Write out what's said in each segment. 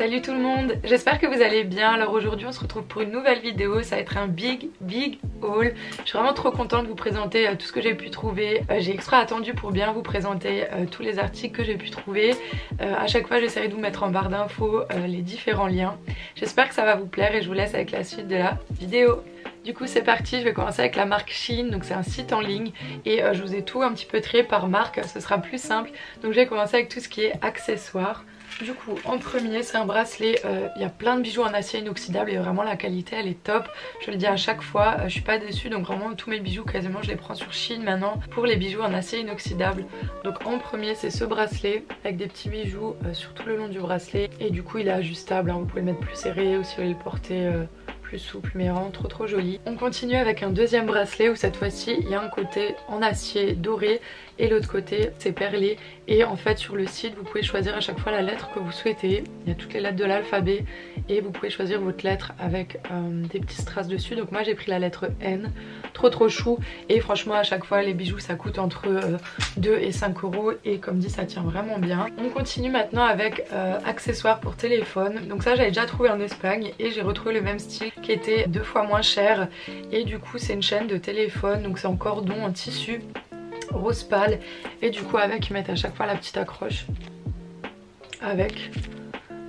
Salut tout le monde, j'espère que vous allez bien. Alors aujourd'hui on se retrouve pour une nouvelle vidéo, ça va être un big haul. Je suis vraiment trop contente de vous présenter tout ce que j'ai pu trouver. J'ai extra attendu pour bien vous présenter tous les articles que j'ai pu trouver. À chaque fois j'essaierai de vous mettre en barre d'infos les différents liens. J'espère que ça va vous plaire et je vous laisse avec la suite de la vidéo. Du coup c'est parti, je vais commencer avec la marque Shein, donc c'est un site en ligne et je vous ai tout un petit peu trié par marque, ce sera plus simple. Donc je vais commencer avec tout ce qui est accessoires. Du coup en premier c'est un bracelet, il y a plein de bijoux en acier inoxydable et vraiment la qualité elle est top. Je le dis à chaque fois, je suis pas déçue, donc vraiment tous mes bijoux quasiment je les prends sur Shein maintenant pour les bijoux en acier inoxydable. Donc en premier c'est ce bracelet avec des petits bijoux sur tout le long du bracelet et du coup il est ajustable, hein, vous pouvez le mettre plus serré ou si vous voulez le porter plus souple, mais vraiment trop joli. On continue avec un deuxième bracelet où cette fois-ci il y a un côté en acier doré et l'autre côté c'est perlé, et en fait sur le site vous pouvez choisir à chaque fois la lettre que vous souhaitez. Il y a toutes les lettres de l'alphabet et vous pouvez choisir votre lettre avec des petits strass dessus. Donc moi j'ai pris la lettre N, trop chou, et franchement à chaque fois les bijoux ça coûte entre 2 et 5 € et comme dit ça tient vraiment bien. On continue maintenant avec accessoires pour téléphone. Donc ça j'avais déjà trouvé en Espagne et j'ai retrouvé le même style qui était 2 fois moins cher, et du coup c'est une chaîne de téléphone, donc c'est en cordon, en tissu rose pâle, et du coup avec ils mettent à chaque fois la petite accroche avec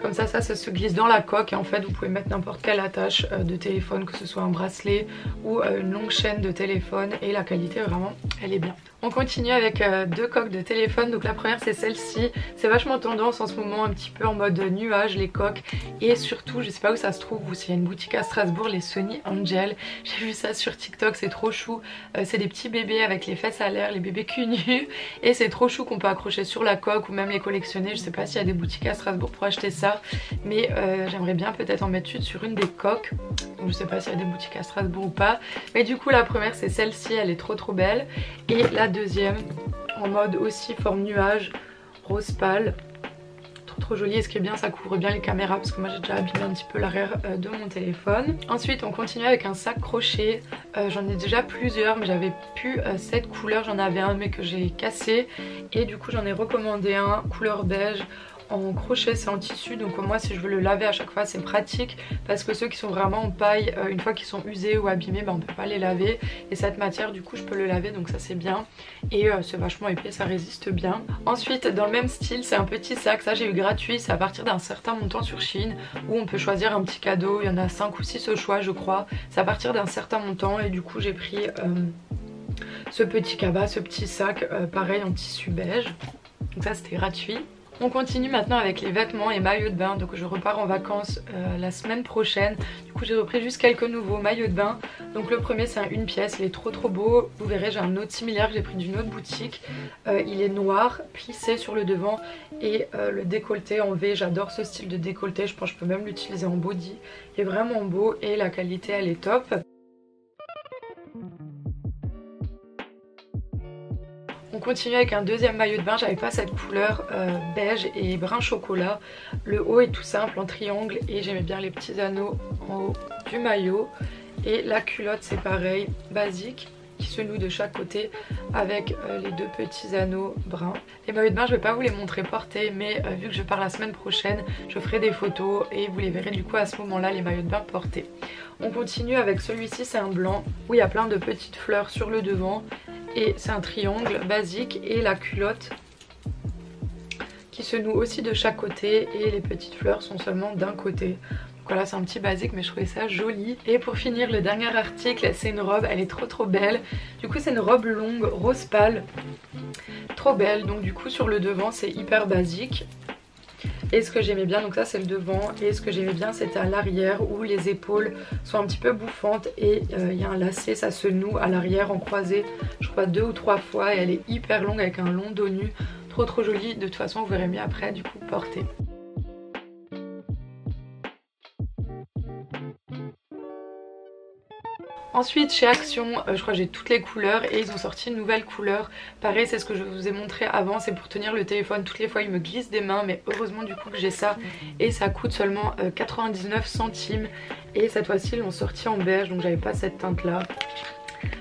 comme ça se glisse dans la coque, et en fait vous pouvez mettre n'importe quelle attache de téléphone, que ce soit un bracelet ou une longue chaîne de téléphone, et la qualité vraiment elle est bien. On continue avec deux coques de téléphone. Donc la première c'est celle-ci, c'est vachement tendance en ce moment, un petit peu en mode nuage les coques, et surtout je sais pas où ça se trouve ou s'il y a une boutique à Strasbourg, les Sony Angel, j'ai vu ça sur TikTok, c'est trop chou. C'est des petits bébés avec les fesses à l'air, les bébés cul nus, et c'est trop chou qu'on peut accrocher sur la coque ou même les collectionner. Je sais pas s'il y a des boutiques à Strasbourg pour acheter ça, mais j'aimerais bien peut-être en mettre une sur une des coques. Donc, je sais pas s'il y a des boutiques à Strasbourg ou pas, mais du coup la première c'est celle-ci, elle est trop belle, et la deuxième en mode aussi forme nuage rose pâle, trop jolie. Et ce qui est bien, ça couvre bien les caméras parce que moi j'ai déjà abîmé un petit peu l'arrière de mon téléphone. Ensuite on continue avec un sac crochet. J'en ai déjà plusieurs mais j'avais plus cette couleur, j'en avais un mais que j'ai cassé, et du coup j'en ai recommandé un couleur beige en crochet, c'est en tissu, donc moi si je veux le laver à chaque fois c'est pratique, parce que ceux qui sont vraiment en paille, une fois qu'ils sont usés ou abîmés, on peut pas les laver, et cette matière du coup je peux le laver, donc ça c'est bien, et c'est vachement épais, ça résiste bien. Ensuite dans le même style c'est un petit sac, ça j'ai eu gratuit, c'est à partir d'un certain montant sur Shein, où on peut choisir un petit cadeau, il y en a 5 ou 6 au choix je crois, c'est à partir d'un certain montant, et du coup j'ai pris ce petit cabas, ce petit sac pareil en tissu beige, donc ça c'était gratuit. On continue maintenant avec les vêtements et maillots de bain. Donc je repars en vacances la semaine prochaine. Du coup j'ai repris juste quelques nouveaux maillots de bain. Donc le premier c'est un une pièce, il est trop beau. Vous verrez j'ai un autre similaire que j'ai pris d'une autre boutique. Il est noir, plissé sur le devant, et le décolleté en V. J'adore ce style de décolleté, je pense que je peux même l'utiliser en body. Il est vraiment beau et la qualité elle est top. On continue avec un deuxième maillot de bain, j'avais pas cette couleur beige et brun chocolat. Le haut est tout simple en triangle et j'aimais bien les petits anneaux en haut du maillot. Et la culotte c'est pareil, basique, qui se noue de chaque côté avec les deux petits anneaux bruns. Les maillots de bain je vais pas vous les montrer portés, mais vu que je pars la semaine prochaine je ferai des photos et vous les verrez du coup à ce moment là, les maillots de bain portés. On continue avec celui-ci, c'est un blanc où il y a plein de petites fleurs sur le devant, et c'est un triangle basique, et la culotte qui se noue aussi de chaque côté, et les petites fleurs sont seulement d'un côté. Donc voilà, c'est un petit basique mais je trouvais ça joli. Et pour finir le dernier article, c'est une robe, elle est trop belle. Du coup c'est une robe longue rose pâle, trop belle. Donc du coup sur le devant c'est hyper basique. Et ce que j'aimais bien, donc ça c'est le devant, et ce que j'aimais bien c'était à l'arrière où les épaules sont un petit peu bouffantes, et il y a un lacet, ça se noue à l'arrière en croisé je crois 2 ou 3 fois, et elle est hyper longue avec un long dos nu, trop jolie. De toute façon vous verrez mieux après du coup porter. Ensuite chez Action, je crois que j'ai toutes les couleurs, et ils ont sorti une nouvelle couleur. Pareil, c'est ce que je vous ai montré avant, c'est pour tenir le téléphone. Toutes les fois il me glisse des mains, mais heureusement du coup que j'ai ça, et ça coûte seulement 99 centimes. Et cette fois-ci ils l'ont sorti en beige, donc j'avais pas cette teinte là.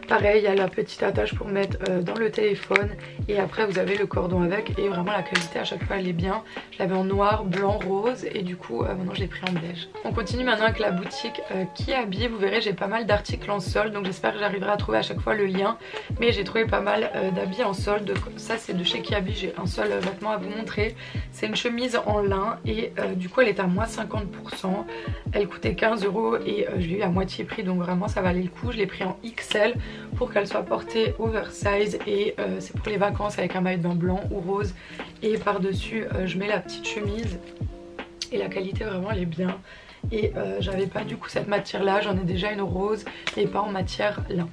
Pareil, il y a la petite attache pour mettre dans le téléphone et après vous avez le cordon avec et vraiment la qualité à chaque fois elle est bien. Je l'avais en noir, blanc, rose et du coup maintenant je l'ai pris en beige. On continue maintenant avec la boutique Kiabi. Vous verrez j'ai pas mal d'articles en solde, donc j'espère que j'arriverai à trouver à chaque fois le lien. Mais j'ai trouvé pas mal d'habits en solde. Ça c'est de chez Kiabi, j'ai un seul vêtement à vous montrer. C'est une chemise en lin et du coup elle est à moins 50%. Elle coûtait 15 € et je l'ai eu à moitié prix, donc vraiment ça valait le coup. Je l'ai pris en XL pour qu'elle soit portée oversize et c'est pour les vacances avec un maillot de bain blanc ou rose et par dessus je mets la petite chemise et la qualité vraiment elle est bien et j'avais pas du coup cette matière là, j'en ai déjà une rose et pas en matière lin.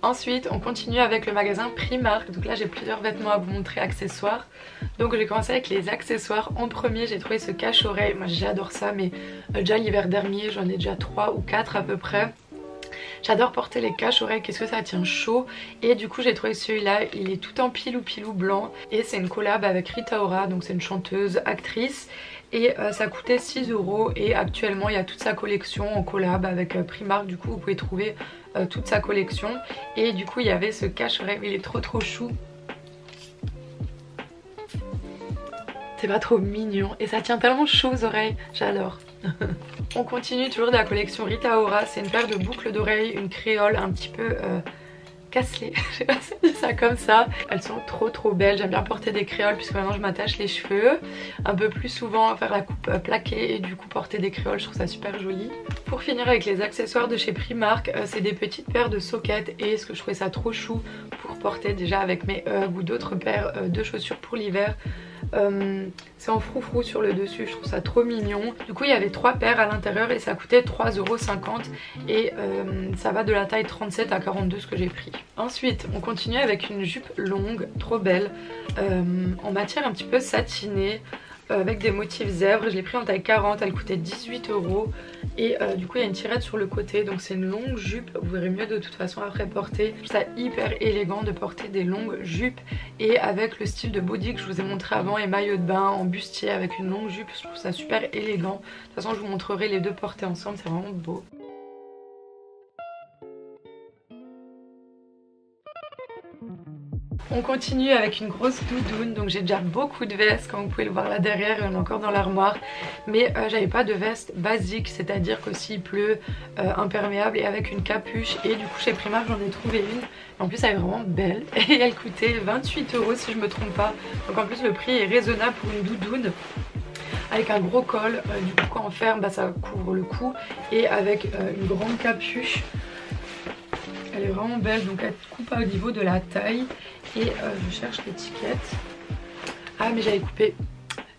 Ensuite on continue avec le magasin Primark, donc là j'ai plusieurs vêtements à vous montrer, accessoires. Donc j'ai commencé avec les accessoires. En premier j'ai trouvé ce cache-oreille, moi j'adore ça mais déjà l'hiver dernier j'en ai déjà 3 ou 4 à peu près. J'adore porter les cache-oreilles, qu'est-ce que ça tient chaud. Et du coup j'ai trouvé celui-là, il est tout en pilou blanc et c'est une collab avec Rita Ora, donc c'est une chanteuse, actrice. Et ça coûtait 6 € et actuellement il y a toute sa collection en collab avec Primark, du coup vous pouvez trouver toute sa collection. Et du coup il y avait ce cache-oreille, il est trop chou. C'est pas trop mignon et ça tient tellement chaud aux oreilles, j'adore. On continue toujours de la collection Rita Ora, c'est une paire de boucles d'oreilles, une créole un petit peu casse-les, je sais pas si on dit ça comme ça. Elles sont trop belles, j'aime bien porter des créoles puisque maintenant je m'attache les cheveux un peu plus souvent, faire la coupe plaquée et du coup porter des créoles, je trouve ça super joli. Pour finir avec les accessoires de chez Primark, c'est des petites paires de sockets et ce que je trouvais ça trop chou pour porter déjà avec mes Ugg ou d'autres paires de chaussures pour l'hiver. C'est en froufrou sur le dessus, je trouve ça trop mignon. Du coup il y avait 3 paires à l'intérieur et ça coûtait 3,50 € et ça va de la taille 37 à 42 ce que j'ai pris. Ensuite on continue avec une jupe longue, trop belle, en matière un petit peu satinée, avec des motifs zèbres. Je l'ai pris en taille 40, elle coûtait 18 € et du coup il y a une tirette sur le côté, donc c'est une longue jupe. Vous verrez mieux de toute façon après porter. Je trouve ça hyper élégant de porter des longues jupes et avec le style de body que je vous ai montré avant et maillot de bain en bustier avec une longue jupe, je trouve ça super élégant. De toute façon je vous montrerai les deux portés ensemble, c'est vraiment beau. On continue avec une grosse doudoune, donc j'ai déjà beaucoup de vestes comme vous pouvez le voir là derrière, il y en a encore dans l'armoire. Mais j'avais pas de veste basique, c'est-à-dire que s'il pleut, imperméable et avec une capuche. Et du coup chez Primark j'en ai trouvé une. En plus elle est vraiment belle et elle coûtait 28 € si je me trompe pas. Donc en plus le prix est raisonnable pour une doudoune. Avec un gros col, du coup quand on ferme ça couvre le cou. Et avec une grande capuche. Elle est vraiment belle, donc elle coupe au niveau de la taille. Et je cherche l'étiquette. Ah mais j'avais coupé.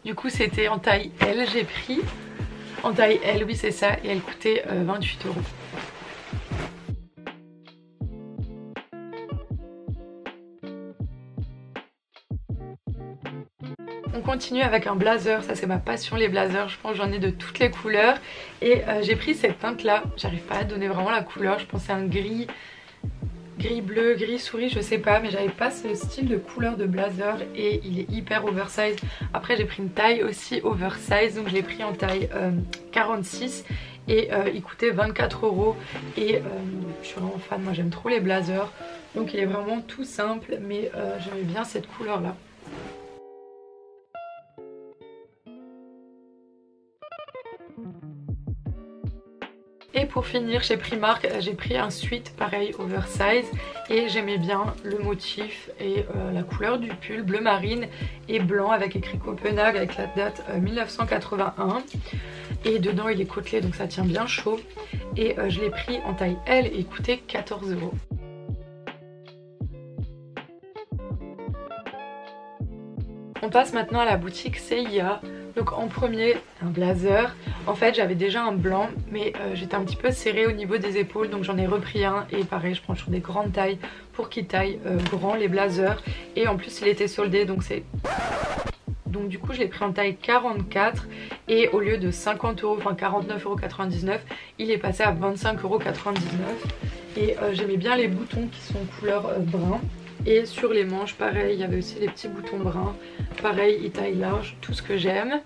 Du coup c'était en taille L, j'ai pris. En taille L, oui c'est ça. Et elle coûtait 28 €. On continue avec un blazer, ça c'est ma passion les blazers, je pense que j'en ai de toutes les couleurs. Et j'ai pris cette teinte là, j'arrive pas à donner vraiment la couleur, je pense c'est un gris bleu, gris souris, je sais pas, mais j'avais pas ce style de couleur de blazer et il est hyper oversize. Après j'ai pris une taille aussi oversize, donc je l'ai pris en taille 46 et il coûtait 24 € et je suis vraiment fan, moi j'aime trop les blazers, donc il est vraiment tout simple mais j'aimais bien cette couleur là. Et pour finir chez Primark j'ai pris un sweat pareil oversize et j'aimais bien le motif et la couleur du pull bleu marine et blanc avec écrit Copenhague avec la date 1981 et dedans il est côtelé donc ça tient bien chaud et je l'ai pris en taille L et il coûtait 14 €. On passe maintenant à la boutique CIA. Donc en premier un blazer, en fait j'avais déjà un blanc mais j'étais un petit peu serrée au niveau des épaules donc j'en ai repris un et pareil je prends toujours des grandes tailles pour qu'ils taillent grand les blazers et en plus il était soldé donc c'est... Donc du coup je l'ai pris en taille 44 et au lieu de 50 €, enfin 49,99 €, il est passé à 25,99 € et j'aimais bien les boutons qui sont couleur brun. Et sur les manches pareil, il y avait aussi les petits boutons bruns, pareil, il taille large, tout ce que j'aime.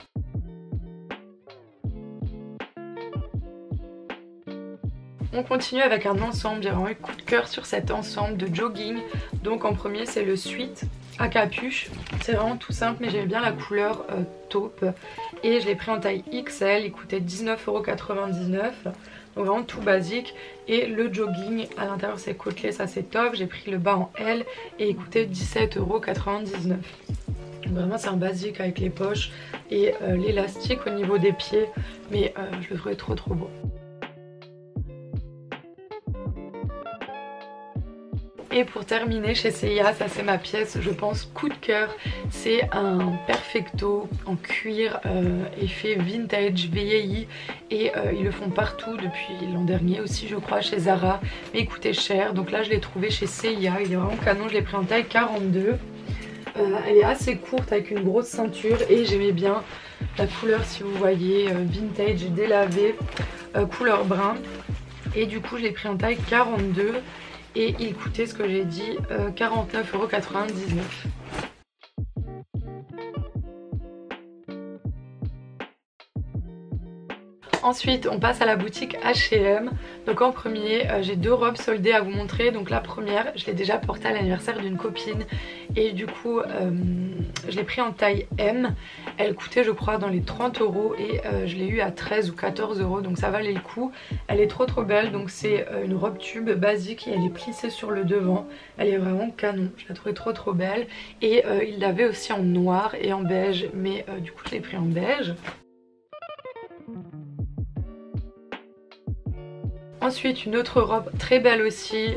On continue avec un ensemble, j'ai vraiment eu coup de cœur sur cet ensemble de jogging. Donc en premier c'est le sweat à capuche, c'est vraiment tout simple mais j'aimais bien la couleur taupe. Et je l'ai pris en taille XL, il coûtait 19,99 €. Donc vraiment tout basique. Et le jogging à l'intérieur c'est côtelé, ça c'est top. J'ai pris le bas en L et il coûtait 17,99 €. Vraiment c'est un basique avec les poches et l'élastique au niveau des pieds. Mais je le trouvais trop beau. Et pour terminer chez C&A, ça c'est ma pièce, je pense, coup de cœur. C'est un perfecto en cuir effet vintage vieilli. Et ils le font partout depuis l'an dernier aussi je crois, chez Zara. Mais il coûtait cher, donc là je l'ai trouvé chez C&A, il est vraiment canon, je l'ai pris en taille 42. Elle est assez courte avec une grosse ceinture et j'aimais bien la couleur si vous voyez, vintage délavé, couleur brun. Et du coup je l'ai pris en taille 42. Et il coûtait, ce que j'ai dit, 49,99 €. Ensuite on passe à la boutique H&M. Donc en premier j'ai deux robes soldées à vous montrer. Donc la première je l'ai déjà portée à l'anniversaire d'une copine. Et du coup je l'ai pris en taille M. Elle coûtait je crois dans les 30 € et je l'ai eu à 13 ou 14 €. Donc ça valait le coup. Elle est trop belle. Donc c'est une robe tube basique et elle est plissée sur le devant. Elle est vraiment canon. Je la trouvais trop belle. Et il l'avait aussi en noir et en beige. Mais du coup je l'ai pris en beige. Ensuite une autre robe très belle aussi,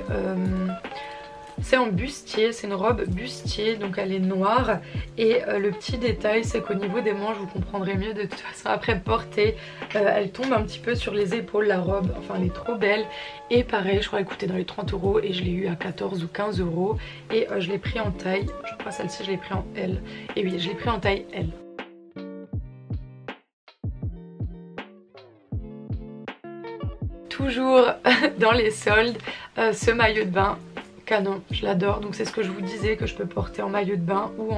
c'est en bustier, c'est une robe bustier, donc elle est noire. Et le petit détail c'est qu'au niveau des manches, vous comprendrez mieux de toute façon après porter, elle tombe un petit peu sur les épaules la robe, enfin elle est trop belle. Et pareil je crois qu'elle coûtait dans les 30 € et je l'ai eu à 14 ou 15 €. Et je l'ai pris en taille, je crois celle-ci je l'ai pris en L. Et oui je l'ai pris en taille L. Toujours dans les soldes, ce maillot de bain canon, je l'adore. Donc c'est ce que je vous disais, que je peux porter en maillot de bain ou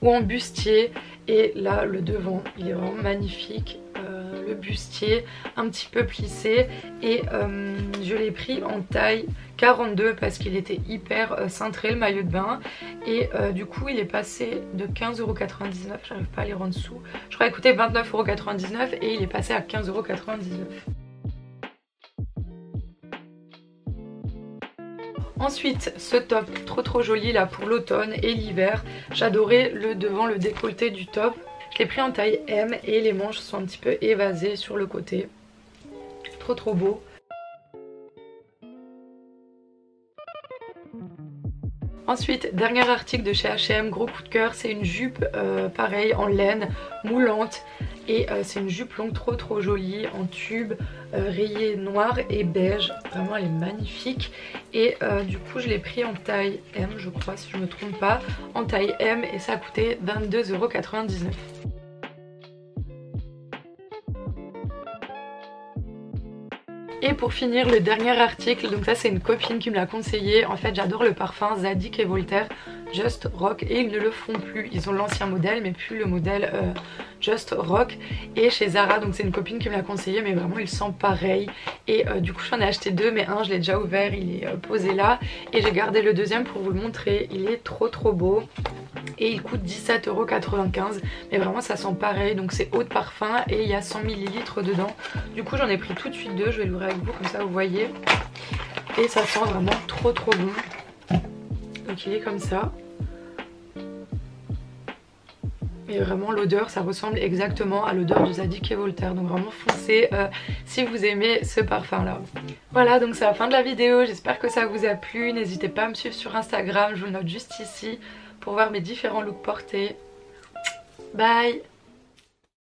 en bustier. Et là le devant il est vraiment magnifique, le bustier un petit peu plissé. Et je l'ai pris en taille 42 parce qu'il était hyper cintré le maillot de bain. Et du coup il est passé de 15,99 €, j'arrive pas à lire en dessous, je crois qu'il coûtait 29,99 € et il est passé à 15,99 €. Ensuite ce top trop joli là pour l'automne et l'hiver. J'adorais le devant, le décolleté du top. Je l'ai pris en taille M et les manches sont un petit peu évasées sur le côté. Trop beau. Ensuite, dernier article de chez H&M, gros coup de cœur, c'est une jupe pareil en laine, moulante. Et c'est une jupe longue trop jolie, en tube, rayée noir et beige. Vraiment elle est magnifique. Et du coup je l'ai pris en taille M je crois si je me trompe pas. En taille M et ça a coûté 22,99 €. Et pour finir le dernier article, donc ça c'est une copine qui me l'a conseillé. En fait j'adore le parfum Zadig et Voltaire Just Rock et ils ne le font plus. Ils ont l'ancien modèle mais plus le modèle Just Rock. Et chez Zara, donc c'est une copine qui me l'a conseillé mais vraiment il sent pareil. Et du coup j'en ai acheté deux mais un je l'ai déjà ouvert, il est posé là. Et j'ai gardé le deuxième pour vous le montrer, il est trop beau. Et il coûte 17,95 €. Mais vraiment ça sent pareil, donc c'est eau de parfum et il y a 100 ml dedans. Du coup j'en ai pris tout de suite deux, je vais l'ouvrir avec vous comme ça vous voyez. Et ça sent vraiment trop bon. Donc il est comme ça. Et vraiment l'odeur ça ressemble exactement à l'odeur du Zadig et Voltaire. Donc vraiment foncez si vous aimez ce parfum là. Voilà donc c'est la fin de la vidéo, j'espère que ça vous a plu. N'hésitez pas à me suivre sur Instagram, je vous le note juste ici pour voir mes différents looks portés. Bye!